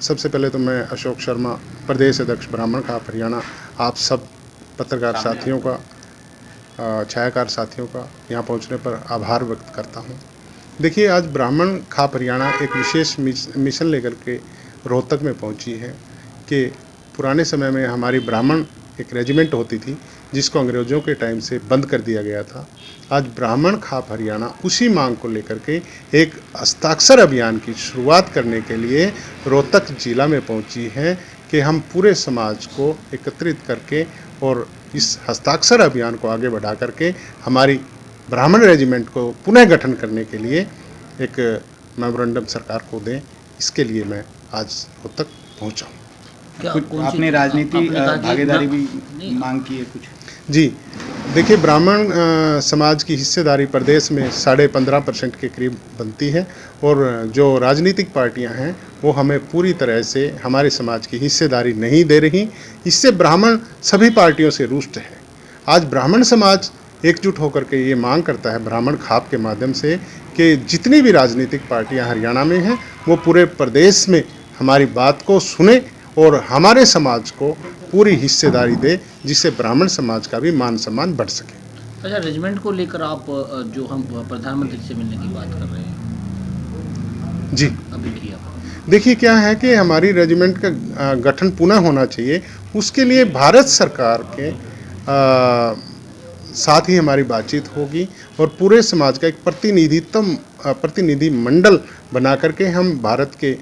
सबसे पहले तो मैं अशोक शर्मा, प्रदेश अध्यक्ष ब्राह्मण खाप हरियाणा, आप सब पत्रकार साथियों का, छायाकार साथियों का यहाँ पहुँचने पर आभार व्यक्त करता हूँ। देखिए, आज ब्राह्मण खाप हरियाणा एक विशेष मिशन लेकर के रोहतक में पहुँची है कि पुराने समय में हमारी ब्राह्मण एक रेजिमेंट होती थी जिसको अंग्रेज़ों के टाइम से बंद कर दिया गया था। आज ब्राह्मण खाप हरियाणा उसी मांग को लेकर के एक हस्ताक्षर अभियान की शुरुआत करने के लिए रोहतक जिला में पहुंची है कि हम पूरे समाज को एकत्रित करके और इस हस्ताक्षर अभियान को आगे बढ़ा करके हमारी ब्राह्मण रेजिमेंट को पुनः गठन करने के लिए एक मेमोरेंडम सरकार को दें, इसके लिए मैं आज रोहतक पहुँचा हूँ। आपने राजनीति भागीदारी भी मांग की है कुछ? जी, देखिए, ब्राह्मण समाज की हिस्सेदारी प्रदेश में 15.5% के करीब बनती है और जो राजनीतिक पार्टियां हैं वो हमें पूरी तरह से हमारे समाज की हिस्सेदारी नहीं दे रही। इससे ब्राह्मण सभी पार्टियों से रुष्ट है। आज ब्राह्मण समाज एकजुट होकर के ये मांग करता है ब्राह्मण खाप के माध्यम से कि जितनी भी राजनीतिक पार्टियां हरियाणा में हैं वो पूरे प्रदेश में हमारी बात को सुने और हमारे समाज को पूरी हिस्सेदारी दे, जिससे ब्राह्मण समाज का भी मान सम्मान बढ़ सके। अच्छा, रेजिमेंट को लेकर आप जो हम प्रधानमंत्री से मिलने की बात कर रहे हैं जी अभी किया, देखिए, क्या है कि हमारी रेजिमेंट का गठन पुनः होना चाहिए। उसके लिए भारत सरकार के साथ ही हमारी बातचीत होगी और पूरे समाज का एक प्रतिनिधि मंडल बना करके हम भारत के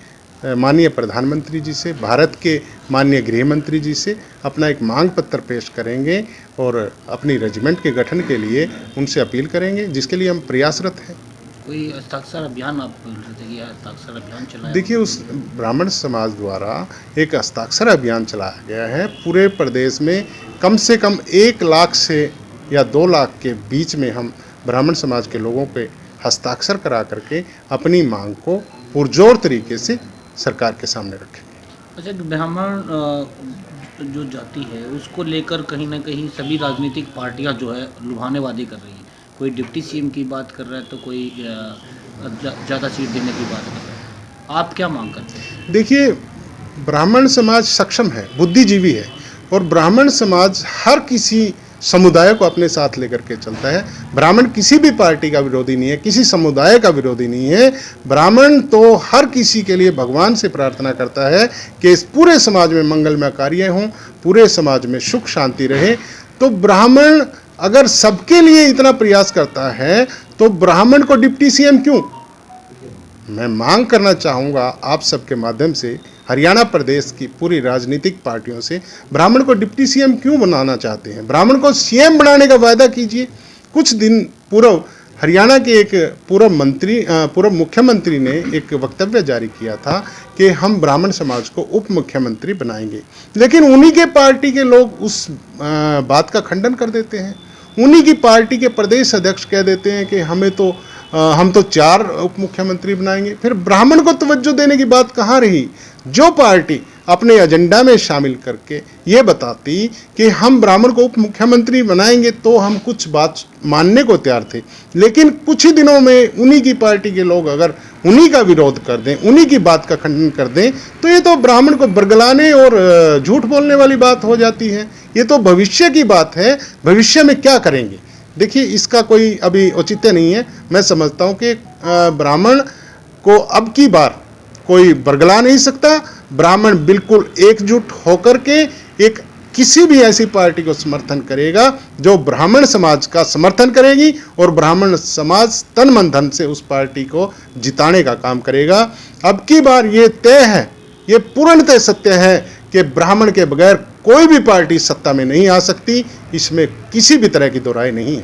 माननीय प्रधानमंत्री जी से, भारत के माननीय गृह मंत्री जी से अपना एक मांग पत्र पेश करेंगे और अपनी रेजिमेंट के गठन के लिए उनसे अपील करेंगे, जिसके लिए हम प्रयासरत हैं। कोई हस्ताक्षर अभियान आप बोल रहे थे कि हस्ताक्षर अभियान चलाया? देखिए, उस ब्राह्मण समाज द्वारा एक हस्ताक्षर अभियान चलाया गया है। पूरे प्रदेश में कम से कम 1 लाख से या 2 लाख के बीच में हम ब्राह्मण समाज के लोगों के हस्ताक्षर करा करके अपनी मांग को पुरजोर तरीके से सरकार के सामने रखेंगे। अच्छा, ब्राह्मण जो जाति है उसको लेकर कहीं ना कहीं सभी राजनीतिक पार्टियां जो है लुभाने वादे कर रही हैं। कोई डिप्टी सीएम की बात कर रहा है तो कोई ज़्यादा सीट देने की बात कर रहा है। आप क्या मांग करते हैं? देखिए, ब्राह्मण समाज सक्षम है, बुद्धिजीवी है और ब्राह्मण समाज हर किसी समुदाय को अपने साथ लेकर के चलता है। ब्राह्मण किसी भी पार्टी का विरोधी नहीं है, किसी समुदाय का विरोधी नहीं है। ब्राह्मण तो हर किसी के लिए भगवान से प्रार्थना करता है कि इस पूरे समाज में मंगलमय कार्य हों, पूरे समाज में सुख शांति रहे। तो ब्राह्मण अगर सबके लिए इतना प्रयास करता है तो ब्राह्मण को डिप्टी सीएम क्यों? मैं मांग करना चाहूँगा आप सबके माध्यम से हरियाणा प्रदेश की पूरी राजनीतिक पार्टियों से, ब्राह्मण को डिप्टी सीएम क्यों बनाना चाहते हैं? ब्राह्मण को सीएम बनाने का वायदा कीजिए। कुछ दिन पूर्व हरियाणा के एक पूर्व मुख्यमंत्री ने एक वक्तव्य जारी किया था कि हम ब्राह्मण समाज को उप मुख्यमंत्री बनाएंगे, लेकिन उन्हीं के पार्टी के लोग उस बात का खंडन कर देते हैं। उन्हीं की पार्टी के प्रदेश अध्यक्ष कह देते हैं कि हम तो 4 उप मुख्यमंत्री बनाएंगे। फिर ब्राह्मण को तवज्जो देने की बात कहाँ रही? जो पार्टी अपने एजेंडा में शामिल करके ये बताती कि हम ब्राह्मण को उप मुख्यमंत्री बनाएंगे तो हम कुछ बात मानने को तैयार थे, लेकिन कुछ ही दिनों में उन्हीं की पार्टी के लोग अगर उन्हीं का विरोध कर दें, उन्हीं की बात का खंडन कर दें, तो ये तो ब्राह्मण को बरगलाने और झूठ बोलने वाली बात हो जाती है। ये तो भविष्य की बात है, भविष्य में क्या करेंगे। देखिए, इसका कोई अभी औचित्य नहीं है। मैं समझता हूँ कि ब्राह्मण को अब की बार कोई बरगला नहीं सकता। ब्राह्मण बिल्कुल एकजुट होकर के एक किसी भी ऐसी पार्टी को समर्थन करेगा जो ब्राह्मण समाज का समर्थन करेगी और ब्राह्मण समाज तन मन धन से उस पार्टी को जिताने का काम करेगा। अब की बार ये तय है, ये पूर्णतः सत्य है कि ब्राह्मण के बगैर कोई भी पार्टी सत्ता में नहीं आ सकती। इसमें किसी भी तरह की दो राय नहीं है।